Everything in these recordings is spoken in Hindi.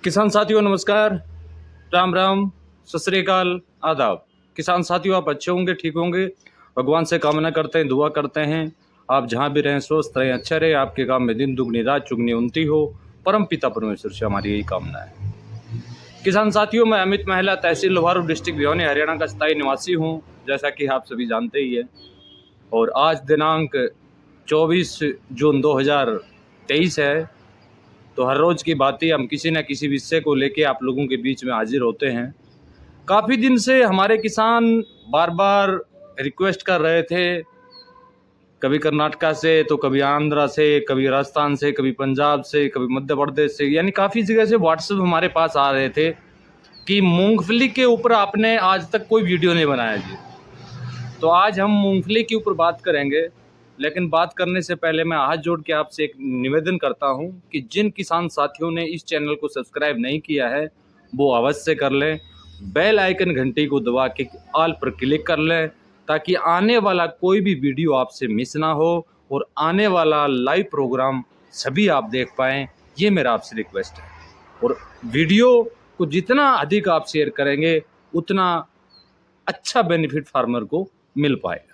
किसान साथियों नमस्कार, राम राम, सत श्री अकाल, आदाब। किसान साथियों आप अच्छे होंगे, ठीक होंगे। भगवान से कामना करते हैं, दुआ करते हैं आप जहाँ भी रहें स्वस्थ रहें, अच्छे रहें, आपके काम में दिन दुगनी रात चुगनी उन्नति हो। परम पिता परमेश्वर से हमारी यही कामना है। किसान साथियों मैं अमित महिला, तहसील लोहारू, डिस्ट्रिक्ट भिवानी, हरियाणा का स्थायी निवासी हूँ, जैसा कि आप सभी जानते ही है। और आज दिनांक 24 जून 2023 है। तो हर रोज़ की बात ही हम किसी न किसी विषय को लेके आप लोगों के बीच में हाजिर होते हैं। काफ़ी दिन से हमारे किसान बार बार रिक्वेस्ट कर रहे थे, कभी कर्नाटका से, तो कभी आंध्रा से, कभी राजस्थान से, कभी पंजाब से, कभी मध्य प्रदेश से, यानी काफ़ी जगह से व्हाट्सएप हमारे पास आ रहे थे कि मूंगफली के ऊपर आपने आज तक कोई वीडियो नहीं बनाया जी। तो आज हम मूंगफली के ऊपर बात करेंगे, लेकिन बात करने से पहले मैं हाथ जोड़ के आपसे एक निवेदन करता हूं कि जिन किसान साथियों ने इस चैनल को सब्सक्राइब नहीं किया है वो अवश्य कर लें। बेल आइकन घंटी को दबा के ऑल पर क्लिक कर लें, ताकि आने वाला कोई भी वीडियो आपसे मिस ना हो और आने वाला लाइव प्रोग्राम सभी आप देख पाएँ। ये मेरा आपसे रिक्वेस्ट है। और वीडियो को जितना अधिक आप शेयर करेंगे उतना अच्छा बेनिफिट फार्मर को मिल पाएगा।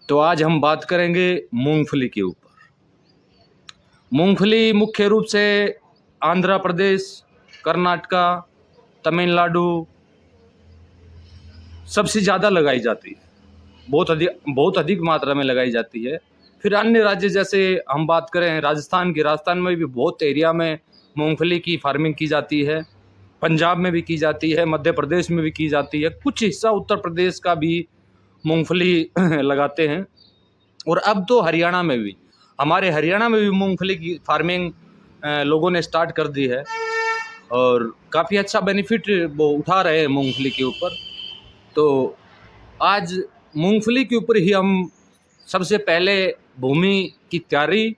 तो आज हम बात करेंगे मूंगफली के ऊपर। मूंगफली मुख्य रूप से आंध्र प्रदेश, कर्नाटका, तमिलनाडु सबसे ज़्यादा लगाई जाती है, बहुत अधिक मात्रा में लगाई जाती है। फिर अन्य राज्य जैसे हम बात करें राजस्थान की, राजस्थान में भी बहुत एरिया में मूंगफली की फार्मिंग की जाती है, पंजाब में भी की जाती है, मध्य प्रदेश में भी की जाती है, कुछ हिस्सा उत्तर प्रदेश का भी मूंगफली लगाते हैं। और अब तो हरियाणा में भी, हमारे हरियाणा में भी मूंगफली की फार्मिंग लोगों ने स्टार्ट कर दी है और काफ़ी अच्छा बेनिफिट वो उठा रहे हैं मूंगफली के ऊपर। तो आज मूंगफली के ऊपर ही हम सबसे पहले भूमि की तैयारी,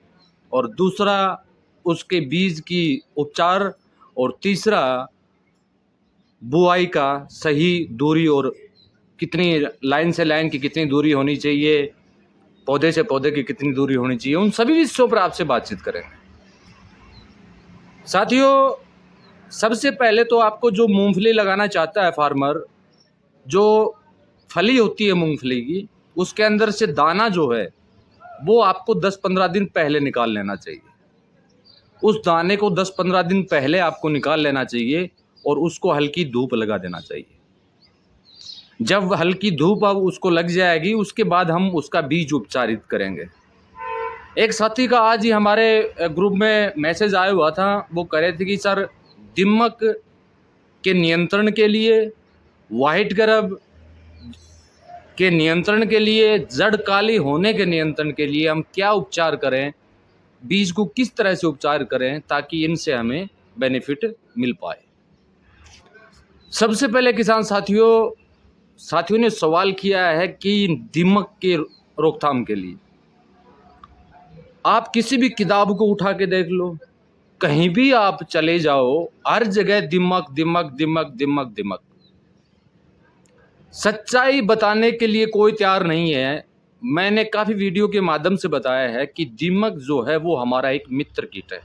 और दूसरा उसके बीज की उपचार, और तीसरा बुआई का सही दूरी, और कितनी लाइन से लाइन की कितनी दूरी होनी चाहिए, पौधे से पौधे की कितनी दूरी होनी चाहिए, उन सभी विषयों पर आपसे बातचीत करेंगे। साथियों सबसे पहले तो आपको जो मूंगफली लगाना चाहता है फार्मर, जो फली होती है मूंगफली की, उसके अंदर से दाना जो है वो आपको 10-15 दिन पहले निकाल लेना चाहिए। उस दाने को 10-15 दिन पहले आपको निकाल लेना चाहिए और उसको हल्की धूप लगा देना चाहिए। जब हल्की धूप अब उसको लग जाएगी उसके बाद हम उसका बीज उपचारित करेंगे। एक साथी का आज ही हमारे ग्रुप में मैसेज आया हुआ था, वो कह रहे थे कि सर दीमक के नियंत्रण के लिए, वाइट ग्रब के नियंत्रण के लिए, जड़ काली होने के नियंत्रण के लिए हम क्या उपचार करें, बीज को किस तरह से उपचार करें ताकि इनसे हमें बेनिफिट मिल पाए। सबसे पहले किसान साथियों ने सवाल किया है कि दीमक के रोकथाम के लिए आप किसी भी किताब को उठा के देख लो, कहीं भी आप चले जाओ, हर जगह दीमक दीमक दीमक दीमक दीमक। सच्चाई बताने के लिए कोई तैयार नहीं है। मैंने काफ़ी वीडियो के माध्यम से बताया है कि दीमक जो है वो हमारा एक मित्र कीट है।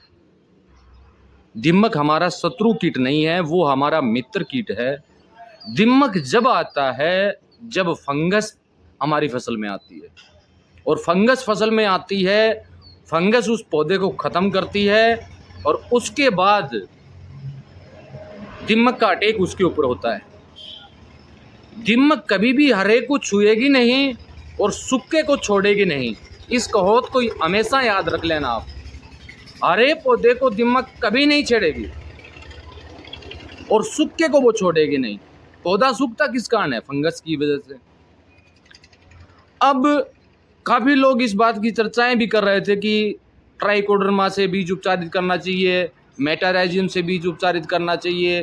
दीमक हमारा शत्रु कीट नहीं है, वो हमारा मित्र कीट है। दीमक जब आता है जब फंगस हमारी फसल में आती है, और फंगस फसल में आती है, फंगस उस पौधे को ख़त्म करती है और उसके बाद दीमक का अटैक उसके ऊपर होता है। दीमक कभी भी हरे को छुएगी नहीं और सूखे को छोड़ेगी नहीं। इस कहावत को हमेशा याद रख लेना आप। हरे पौधे को दीमक कभी नहीं छेड़ेगी और सूखे को वो छोड़ेगी नहीं। पौधा सूखता किस कारण है? फंगस की वजह से। अब काफ़ी लोग इस बात की चर्चाएं भी कर रहे थे कि ट्राइकोडर्मा से बीज उपचारित करना चाहिए, मेटाराइजियम से बीज उपचारित करना चाहिए,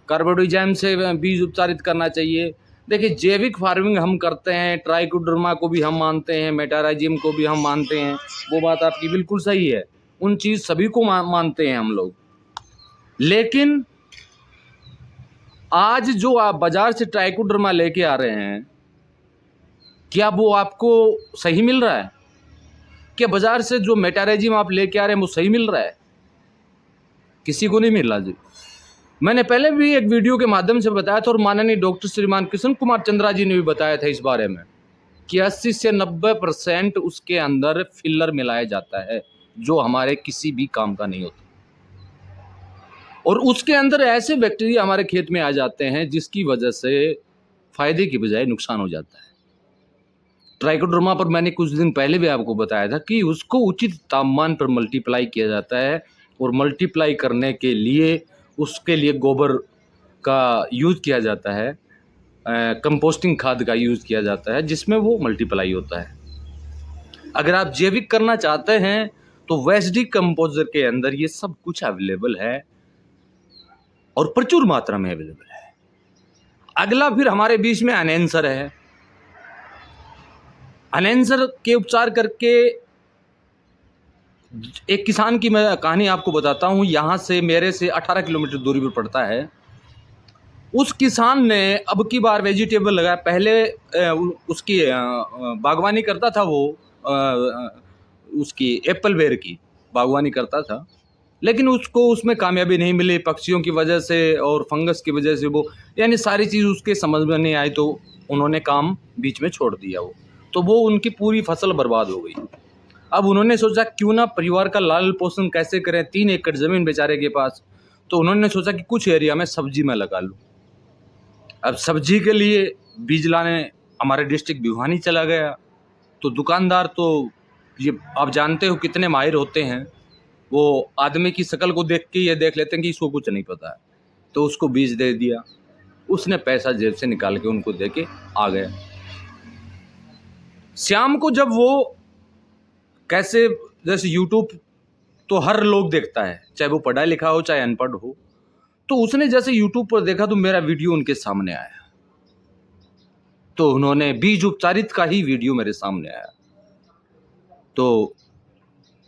कार्बोडिजाइम से बीज उपचारित करना चाहिए। देखिए जैविक फार्मिंग हम करते हैं, ट्राइकोडर्मा को भी हम मानते हैं, मेटाराइजियम को भी हम मानते हैं, वो बात आपकी बिल्कुल सही है, उन चीज़ सभी को मानते हैं हम लोग। लेकिन आज जो आप बाज़ार से ट्राइकोडर्मा लेके आ रहे हैं, क्या वो आपको सही मिल रहा है? क्या बाज़ार से जो मेटाराइजियम आप लेके आ रहे हैं वो सही मिल रहा है? किसी को नहीं मिला जी। मैंने पहले भी एक वीडियो के माध्यम से बताया था और माननीय डॉक्टर श्रीमान कृष्ण कुमार चंद्रा जी ने भी बताया था इस बारे में कि 80 से 90% उसके अंदर फिलर मिलाया जाता है जो हमारे किसी भी काम का नहीं होता, और उसके अंदर ऐसे बैक्टीरिया हमारे खेत में आ जाते हैं जिसकी वजह से फायदे की बजाय नुकसान हो जाता है। ट्राइकोडर्मा पर मैंने कुछ दिन पहले भी आपको बताया था कि उसको उचित तापमान पर मल्टीप्लाई किया जाता है, और मल्टीप्लाई करने के लिए उसके लिए गोबर का यूज़ किया जाता है, कंपोस्टिंग खाद का यूज़ किया जाता है जिसमें वो मल्टीप्लाई होता है। अगर आप जैविक करना चाहते हैं तो वेस्डी कंपोजर के अंदर ये सब कुछ अवेलेबल है और प्रचुर मात्रा में अवेलेबल है। अगला फिर हमारे बीच में अनएंसर है। अनएंसर के उपचार करके एक किसान की मैं कहानी आपको बताता हूँ। यहाँ से मेरे से 18 किलोमीटर दूरी पर पड़ता है। उस किसान ने अब की बार वेजिटेबल लगाया। पहले उसकी बागवानी करता था, वो उसकी एप्पल बेर की बागवानी करता था, लेकिन उसको उसमें कामयाबी नहीं मिली पक्षियों की वजह से और फंगस की वजह से। वो यानी सारी चीज़ उसके समझ में नहीं आई, तो उन्होंने काम बीच में छोड़ दिया तो वो उनकी पूरी फसल बर्बाद हो गई। अब उन्होंने सोचा क्यों ना परिवार का लालन पोषण कैसे करें, 3 एकड़ ज़मीन बेचारे के पास। तो उन्होंने सोचा कि कुछ एरिया में सब्जी में लगा लूँ। अब सब्जी के लिए बीज लाने हमारे डिस्ट्रिक्ट भिवानी चला गया। तो दुकानदार तो ये आप जानते हो कितने माहिर होते हैं, वो आदमी की शक्ल को देख के ये देख लेते हैं कि इसको कुछ नहीं पता है, तो उसको बीज दे दिया। उसने पैसा जेब से निकाल के उनको दे के आ गया। शाम को जब वो कैसे, जैसे यूट्यूब तो हर लोग देखता है, चाहे वो पढ़ा लिखा हो चाहे अनपढ़ हो, तो उसने जैसे यूट्यूब पर देखा तो मेरा वीडियो उनके सामने आया। तो उन्होंने बीज उपचारित का ही वीडियो मेरे सामने आया। तो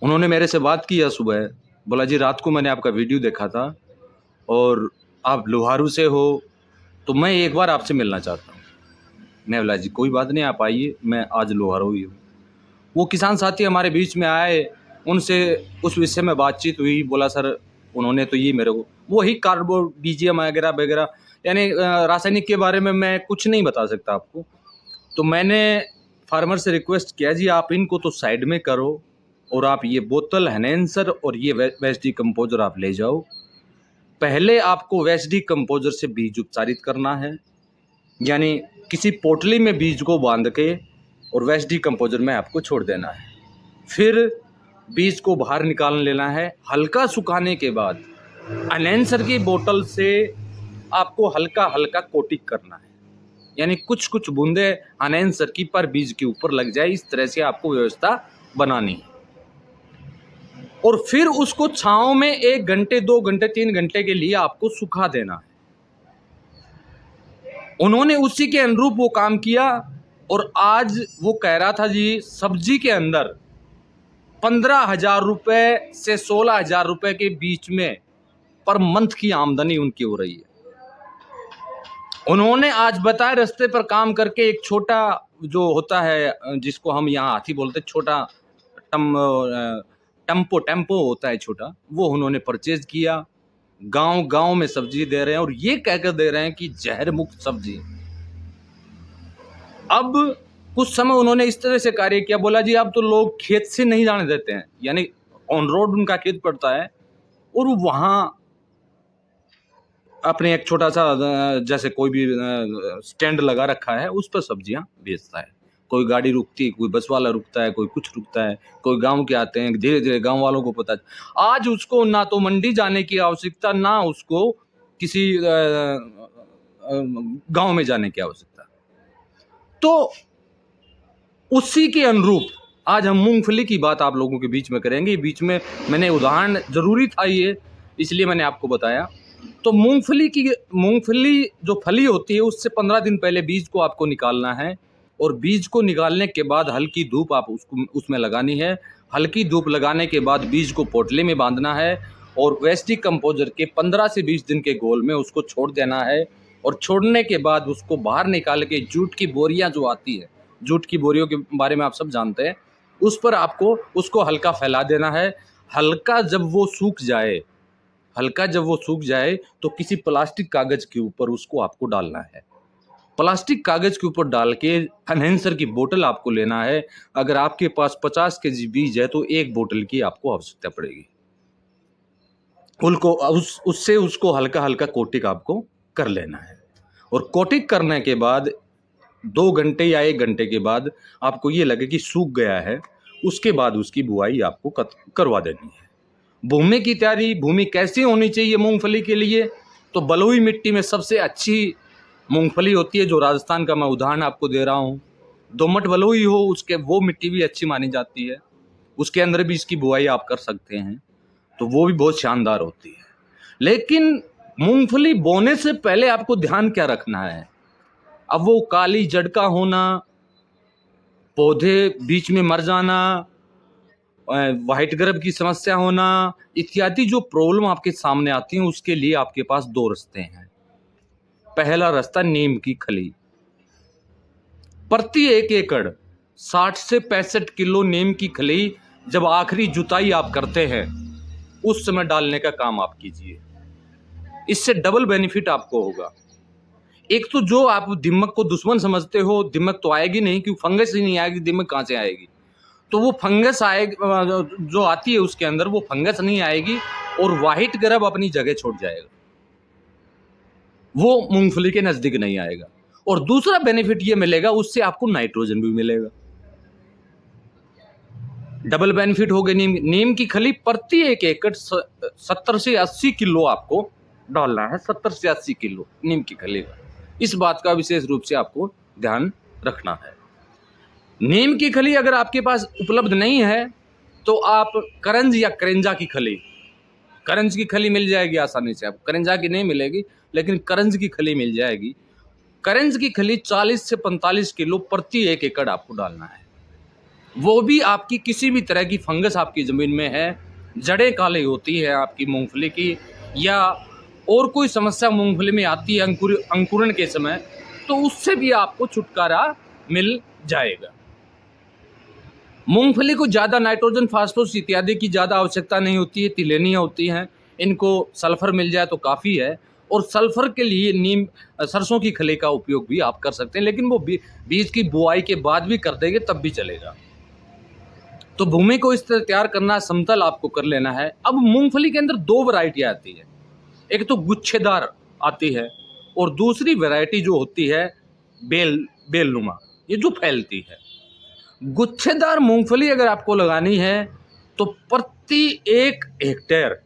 उन्होंने मेरे से बात किया सुबह, बोला जी रात को मैंने आपका वीडियो देखा था और आप लोहारू से हो, तो मैं एक बार आपसे मिलना चाहता हूँ। मैं बोला जी कोई बात नहीं, आप आइए, मैं आज लोहारू ही हूँ। वो किसान साथी हमारे बीच में आए, उनसे उस विषय में बातचीत हुई। बोला सर, उन्होंने तो ये मेरे को वही कार्बोडीजियम वगैरह वगैरह, यानी रासायनिक के बारे में मैं कुछ नहीं बता सकता आपको। तो मैंने फार्मर से रिक्वेस्ट किया जी आप इनको तो साइड में करो और आप ये बोतल एनहेंसर और ये वेस्ट डिकम्पोजर आप ले जाओ। पहले आपको वेस्ट डिकम्पोजर से बीज उपचारित करना है, यानी किसी पोटली में बीज को बांध के और वेस्ट डिकम्पोजर में आपको छोड़ देना है। फिर बीज को बाहर निकाल लेना है। हल्का सुखाने के बाद एनहेंसर की बोतल से आपको हल्का हल्का कोटिंग करना है, यानी कुछ कुछ बूंदे एनहेंसर की पर बीज के ऊपर लग जाए, इस तरह से आपको व्यवस्था बनानी है। और फिर उसको छांव में 1 घंटे 2 घंटे 3 घंटे के लिए आपको सुखा देना है। उन्होंने उसी के अनुरूप वो काम किया और आज वो कह रहा था जी सब्जी के अंदर 15,000 रुपये से 16,000 रुपये के बीच में पर मंथ की आमदनी उनकी हो रही है। उन्होंने आज बताया रास्ते पर काम करके एक छोटा जो होता है जिसको हम यहाँ हाथी बोलते, छोटा टेम्पो होता है छोटा, वो उन्होंने परचेज किया। गांव गांव में सब्जी दे रहे हैं और ये कहकर दे रहे हैं कि जहर मुक्त सब्जी। अब कुछ समय उन्होंने इस तरह से कार्य किया, बोला जी अब तो लोग खेत से नहीं जाने देते हैं, यानी ऑन रोड उनका खेत पड़ता है और वहाँ अपने एक छोटा सा जैसे कोई भी स्टैंड लगा रखा है, उस पर सब्जियां बेचता है। कोई गाड़ी रुकती है, कोई बस वाला रुकता है, कोई कुछ रुकता है, कोई गांव के आते हैं। धीरे धीरे गांव वालों को पता, आज उसको ना तो मंडी जाने की आवश्यकता, ना उसको किसी गांव में जाने की आवश्यकता। तो उसी के अनुरूप आज हम मूंगफली की बात आप लोगों के बीच में करेंगे। बीच में मैंने उदाहरण जरूरी था ये, इसलिए मैंने आपको बताया। तो मूंगफली जो फली होती है उससे 15 दिन पहले बीज को आपको निकालना है और बीज को निकालने के बाद हल्की धूप आप उसमें लगानी है। हल्की धूप लगाने के बाद बीज को पोटली में बांधना है और वेस्ट डिकम्पोजर के 15 से 20 दिन के गोल में उसको छोड़ देना है। और छोड़ने के बाद उसको बाहर निकाल के जूट की बोरियां जो आती है, जूट की बोरियों के बारे में आप सब जानते हैं, उस पर आपको उसको हल्का फैला देना है। हल्का जब वो सूख जाए हल्का जब वो सूख जाए तो किसी प्लास्टिक कागज के ऊपर उसको आपको डालना है। प्लास्टिक कागज के ऊपर डाल के एनहेंसर की बोतल आपको लेना है। अगर आपके पास 50 केजी बीज है तो 1 बोतल की आपको आवश्यकता पड़ेगी। उससे उसको हल्का हल्का कोटिंग आपको कर लेना है। और कोटिंग करने के बाद 2 घंटे या 1 घंटे के बाद आपको ये लगे कि सूख गया है, उसके बाद उसकी बुआई आपको करवा देनी है। भूमि की तैयारी, भूमि कैसी होनी चाहिए मूंगफली के लिए? तो बलुई मिट्टी में सबसे अच्छी मूंगफली होती है, जो राजस्थान का मैं उदाहरण आपको दे रहा हूँ। दोमट बलुई हो, उसके वो मिट्टी भी अच्छी मानी जाती है, उसके अंदर भी इसकी बुआई आप कर सकते हैं, तो वो भी बहुत शानदार होती है। लेकिन मूंगफली बोने से पहले आपको ध्यान क्या रखना है? अब वो काली जड़ का होना, पौधे बीच में मर जाना, व्हाइट ग्रब की समस्या होना इत्यादि जो प्रॉब्लम आपके सामने आती हैं, उसके लिए आपके पास 2 रास्ते हैं। पहला रास्ता नीम की खली। प्रति 1 एकड़ 60 से 65 किलो नीम की खली जब आखिरी जुताई आप करते हैं उस समय डालने का काम आप कीजिए। इससे डबल बेनिफिट आपको होगा। एक तो जो आप दीमक को दुश्मन समझते हो, दीमक तो आएगी नहीं, क्योंकि फंगस ही नहीं आएगी, दीमक कहाँ से आएगी? तो वो फंगस आएगी जो आती है उसके अंदर, वो फंगस नहीं आएगी और व्हाइट ग्रब अपनी जगह छोड़ जाएगा, वो मूंगफली के नजदीक नहीं आएगा। और दूसरा बेनिफिट ये मिलेगा, उससे आपको नाइट्रोजन भी मिलेगा। डबल बेनिफिट हो गए। नीम की खली प्रति 1 एकड़ 70 से 80 किलो आपको डालना है। 70 से 80 किलो नीम की खली का, इस बात का विशेष रूप से आपको ध्यान रखना है। नीम की खली अगर आपके पास उपलब्ध नहीं है तो आप करंज या करेंजा की खली, करंज की खली मिल जाएगी आसानी से, आपको करेंजा की नहीं मिलेगी लेकिन करंज की खली मिल जाएगी। करंज की खली 40 से 45 किलो प्रति 1 एकड़ आपको डालना है। वो भी आपकी किसी भी तरह की फंगस आपकी ज़मीन में है, जड़ें काली होती है आपकी मूंगफली की, या और कोई समस्या मूंगफली में आती है अंकुरण के समय, तो उससे भी आपको छुटकारा मिल जाएगा। मूंगफली को ज़्यादा नाइट्रोजन, फास्फोरस इत्यादि की ज़्यादा आवश्यकता नहीं होती है, तिलेनियाँ होती हैं, इनको सल्फर मिल जाए तो काफ़ी है। और सल्फर के लिए सरसों की खली का उपयोग भी आप कर सकते हैं, लेकिन वो बीज की बुआई के बाद भी कर देंगे तब भी चलेगा। तो भूमि को इस तरह तैयार करना, समतल आपको कर लेना है। अब मूंगफली के अंदर 2 वैरायटी आती है, एक तो गुच्छेदार आती है और दूसरी वैरायटी जो होती है बेलनुमा, ये जो फैलती है। गुच्छेदार मूंगफली अगर आपको लगानी है तो प्रति 1 हेक्टेयर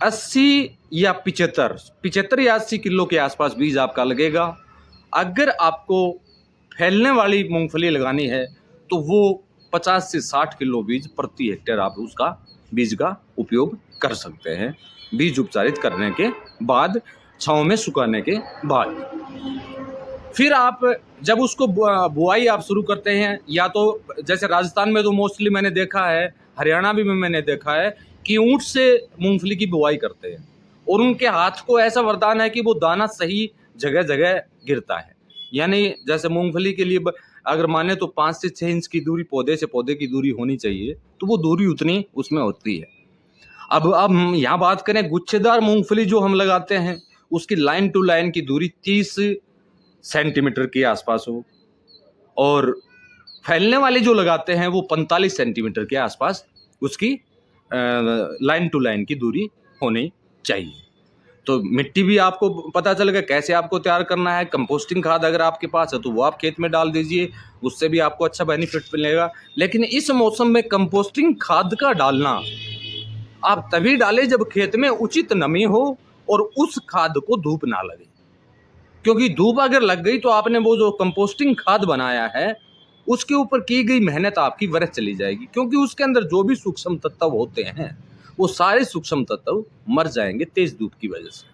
80 या 75 या 80 किलो के आसपास बीज आपका लगेगा। अगर आपको फैलने वाली मूंगफली लगानी है तो वो 50 से 60 किलो बीज प्रति हेक्टेयर आप उसका बीज का उपयोग कर सकते हैं, बीज उपचारित करने के बाद, छांव में सुखाने के बाद। फिर आप जब उसको बुआई आप शुरू करते हैं, या तो जैसे राजस्थान में तो मोस्टली मैंने देखा है, हरियाणा भी में मैंने देखा है कि ऊंट से मूंगफली की बुआई करते हैं और उनके हाथ को ऐसा वरदान है कि वो दाना सही जगह जगह गिरता है। यानी जैसे मूंगफली के लिए अगर माने तो 5 से 6 इंच की दूरी पौधे से पौधे की दूरी होनी चाहिए, तो वो दूरी उतनी उसमें होती है। अब हम यहाँ बात करें गुच्छेदार मूंगफली जो हम लगाते हैं, उसकी लाइन टू लाइन की दूरी 30 सेंटीमीटर के आसपास हो, और फैलने वाले जो लगाते हैं वो 45 सेंटीमीटर के आसपास उसकी लाइन टू लाइन की दूरी होनी चाहिए। तो मिट्टी भी आपको पता चल गया कैसे आपको तैयार करना है। कंपोस्टिंग खाद अगर आपके पास है तो वो आप खेत में डाल दीजिए, उससे भी आपको अच्छा बेनिफिट मिलेगा। लेकिन इस मौसम में कंपोस्टिंग खाद का डालना आप तभी डालें जब खेत में उचित नमी हो और उस खाद को धूप ना लगे, क्योंकि धूप अगर लग गई तो आपने वो जो कंपोस्टिंग खाद बनाया है उसके ऊपर की गई मेहनत आपकी व्यर्थ चली जाएगी, क्योंकि उसके अंदर जो भी सूक्ष्म तत्व होते हैं वो सारे सूक्ष्म तत्व मर जाएंगे तेज धूप की वजह से।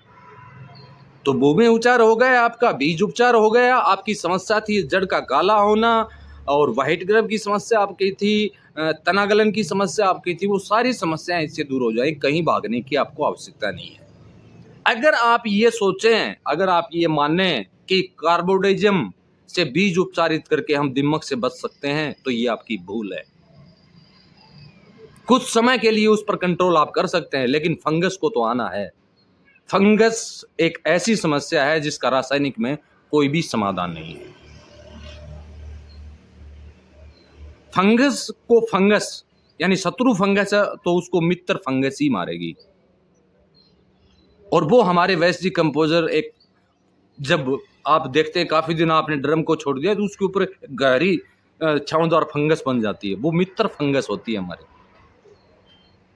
तो भूमि उपचार हो गया आपका, बीज उपचार हो गया, आपकी समस्या थी जड़ का काला होना और व्हाइट ग्रब की समस्या आपकी थी, तनागलन की समस्या आपकी थी, वो सारी समस्याएं इससे दूर हो जाएंगी। कहीं भागने की आपको आवश्यकता नहीं है। अगर आप ये सोचें, अगर आप ये माने कि कार्बोडिज्म से बीज उपचारित करके हम दीमक से बच सकते हैं, तो ये आपकी भूल है। कुछ समय के लिए उस पर कंट्रोल आप कर सकते हैं, लेकिन फंगस को तो आना है। फंगस एक ऐसी समस्या है जिसका रासायनिक में कोई भी समाधान नहीं है। फंगस को फंगस यानी शत्रु फंगस है तो उसको मित्र फंगस ही मारेगी। और वो हमारे वेस्ट डिकम्पोजर एक, जब आप देखते हैं काफी दिन आपने ड्रम को छोड़ दिया तो उसके ऊपर गहरी छाउंदार फंगस बन जाती है, वो मित्र फंगस होती है हमारे।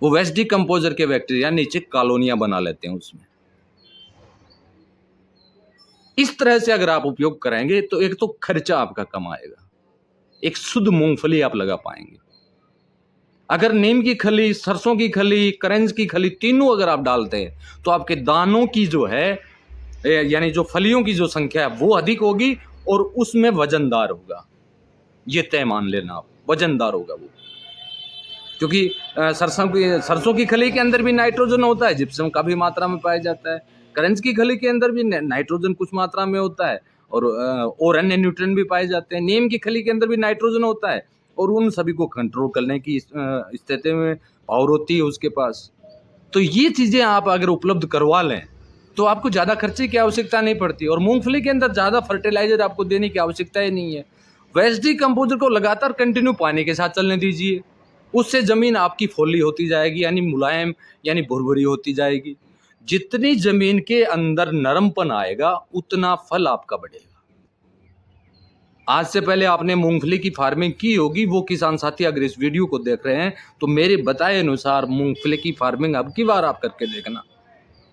वो वेस्ट डिकम्पोजर के बैक्टीरिया नीचे कॉलोनियां बना लेते हैं उसमें। इस तरह से अगर आप उपयोग करेंगे तो एक तो खर्चा आपका कम आएगा, एक शुद्ध मूंगफली आप लगा पाएंगे। अगर नीम की खली, सरसों की खली, करंज की खली, तीनों अगर आप डालते हैं तो आपके दानों की जो है यानी जो फलियों की जो संख्या है वो अधिक होगी और उसमें वजनदार होगा। ये तय मान लेना आप, वजनदार होगा वो। क्योंकि सरसों की खली के अंदर भी नाइट्रोजन होता है, जिप्सम काफी मात्रा में पाया जाता है। करंज की खली के अंदर भी नाइट्रोजन कुछ मात्रा में होता है और अन्य न्यूट्रिएंट भी पाए जाते हैं। नीम की खली के अंदर भी नाइट्रोजन होता है और उन सभी को कंट्रोल करने की स्थिति में पावर होती है उसके पास। तो ये चीजें आप अगर उपलब्ध करवा लें तो आपको ज्यादा खर्चे की आवश्यकता नहीं पड़ती और मूंगफली के अंदर ज्यादा फर्टिलाइजर आपको देने की आवश्यकता ही नहीं है। वेस्ट डिकम्पोजर को लगातार कंटिन्यू पानी के साथ चलने दीजिए, उससे जमीन आपकी फोली होती जाएगी, यानी मुलायम, यानी भुरभुरी होती जाएगी। जितनी जमीन के अंदर नरमपन आएगा उतना फल आपका बढ़ेगा। आज से पहले आपने मूंगफली की फार्मिंग की होगी, वो किसान साथी अगर इस वीडियो को देख रहे हैं तो मेरे बताए अनुसार मूंगफली की फार्मिंग अब की बार आप करके देखना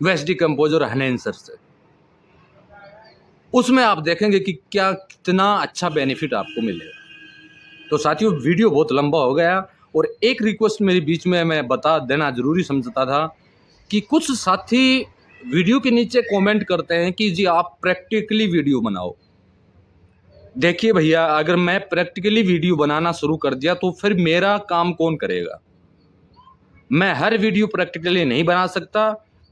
वेस्ट डिकम्पोजर एनहेंसर से। उसमें आप देखेंगे कि क्या कितना अच्छा बेनिफिट आपको मिलेगा। तो साथियों, वीडियो बहुत लंबा हो गया और एक रिक्वेस्ट मेरी बीच में मैं बता देना जरूरी समझता था कि कुछ साथी वीडियो के नीचे कमेंट करते हैं कि जी आप प्रैक्टिकली वीडियो बनाओ। देखिए भैया, अगर मैं प्रैक्टिकली वीडियो बनाना शुरू कर दिया तो फिर मेरा काम कौन करेगा? मैं हर वीडियो प्रैक्टिकली नहीं बना सकता।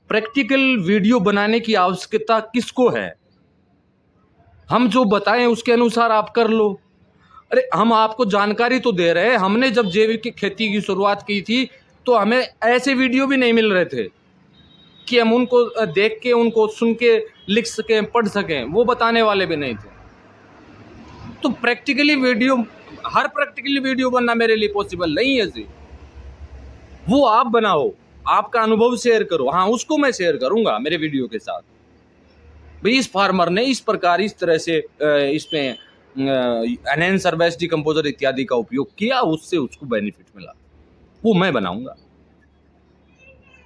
प्रैक्टिकल वीडियो बनाने की आवश्यकता किसको है? हम जो बताएं उसके अनुसार आप कर लो। अरे हम आपको जानकारी तो दे रहे हैं। हमने जब जैविक खेती की शुरुआत की थी तो हमें ऐसे वीडियो भी नहीं मिल रहे थे कि हम उनको देख के, उनको सुन के लिख सकें, पढ़ सकें, वो बताने वाले भी नहीं थे। तो प्रैक्टिकली वीडियो, हर प्रैक्टिकली वीडियो बनना मेरे लिए पॉसिबल नहीं है जी। वो आप बनाओ, आपका अनुभव शेयर करो। हाँ, उसको मैं शेयर करूंगा मेरे वीडियो के साथ। भाई इस फार्मर ने इस प्रकार, इस तरह से इसमें एनहेंसर, वेस्ट डिकम्पोजर इत्यादि का उपयोग किया, उससे उसको बेनिफिट मिला, वो मैं बनाऊंगा।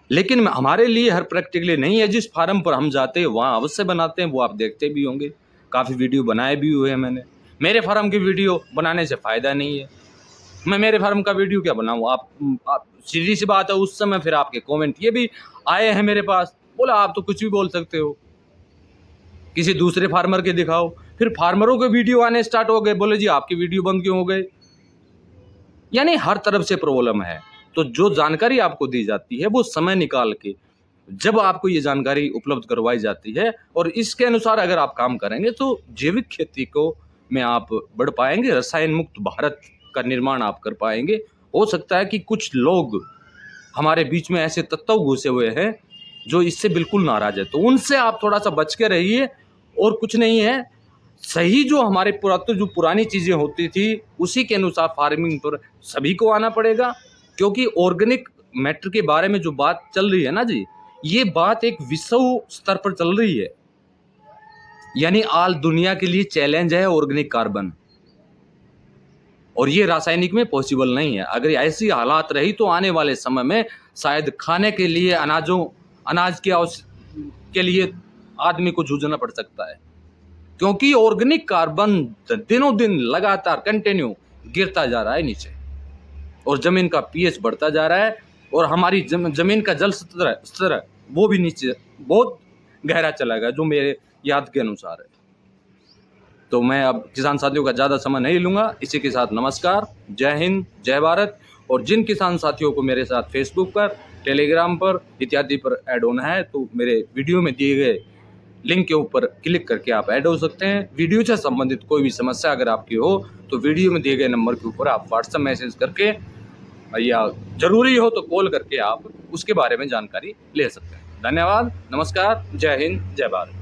लेकिन हमारे लिए हर प्रैक्टिकली नहीं है। जिस फार्म पर हम जाते हैं वहाँ अवश्य बनाते हैं, वो आप देखते भी होंगे। काफ़ी वीडियो बनाए भी हुए हैं मैंने। मेरे फार्म की वीडियो बनाने से फ़ायदा नहीं है। मैं मेरे फार्म का वीडियो क्या बनाऊँ? आप सीधी सी बात है, उस समय फिर आपके कमेंट ये भी आए हैं मेरे पास, बोला आप तो कुछ भी बोल सकते हो, किसी दूसरे फार्मर के दिखाओ। फिर फार्मरों के वीडियो आने स्टार्ट हो गए, बोले जी आपकी वीडियो बंद क्यों हो गए? यानी हर तरफ से प्रॉब्लम है। तो जो जानकारी आपको दी जाती है वो समय निकाल के जब आपको ये जानकारी उपलब्ध करवाई जाती है और इसके अनुसार अगर आप काम करेंगे तो जैविक खेती को में आप बढ़ पाएंगे, रसायन मुक्त भारत का निर्माण आप कर पाएंगे। हो सकता है कि कुछ लोग हमारे बीच में ऐसे तत्व घुसे हुए हैं जो इससे बिल्कुल नाराज है, तो उनसे आप थोड़ा सा बच के रहिए। और कुछ नहीं है, सही जो हमारे जो पुरानी चीज़ें होती थी उसी के अनुसार फार्मिंग पर सभी को आना पड़ेगा। क्योंकि ऑर्गेनिक मैटर के बारे में जो बात चल रही है ना जी, ये बात एक विश्व स्तर पर चल रही है। यानी आल दुनिया के लिए चैलेंज है ऑर्गेनिक कार्बन, और ये रासायनिक में पॉसिबल नहीं है। अगर ऐसी हालात रही तो आने वाले समय में शायद खाने के लिए अनाज के लिए आदमी को जूझना पड़ सकता है। क्योंकि ऑर्गेनिक कार्बन दिनों दिन लगातार कंटिन्यू गिरता जा रहा है नीचे और जमीन का पीएच बढ़ता जा रहा है और हमारी जमीन का जल स्तर है वो भी नीचे बहुत गहरा चला गया, जो मेरे याद के अनुसार है। तो मैं अब किसान साथियों का ज़्यादा समय नहीं लूँगा। इसी के साथ नमस्कार, जय हिंद, जय भारत। और जिन किसान साथियों को मेरे साथ फेसबुक पर, टेलीग्राम पर इत्यादि पर ऐड होना है तो मेरे वीडियो में दिए गए लिंक के ऊपर क्लिक करके आप ऐड हो सकते हैं। वीडियो से संबंधित कोई भी समस्या अगर आपकी हो तो वीडियो में दिए गए नंबर के ऊपर आप व्हाट्सएप मैसेज करके या ज़रूरी हो तो कॉल करके आप उसके बारे में जानकारी ले सकते हैं। धन्यवाद, नमस्कार, जय हिंद, जय भारत।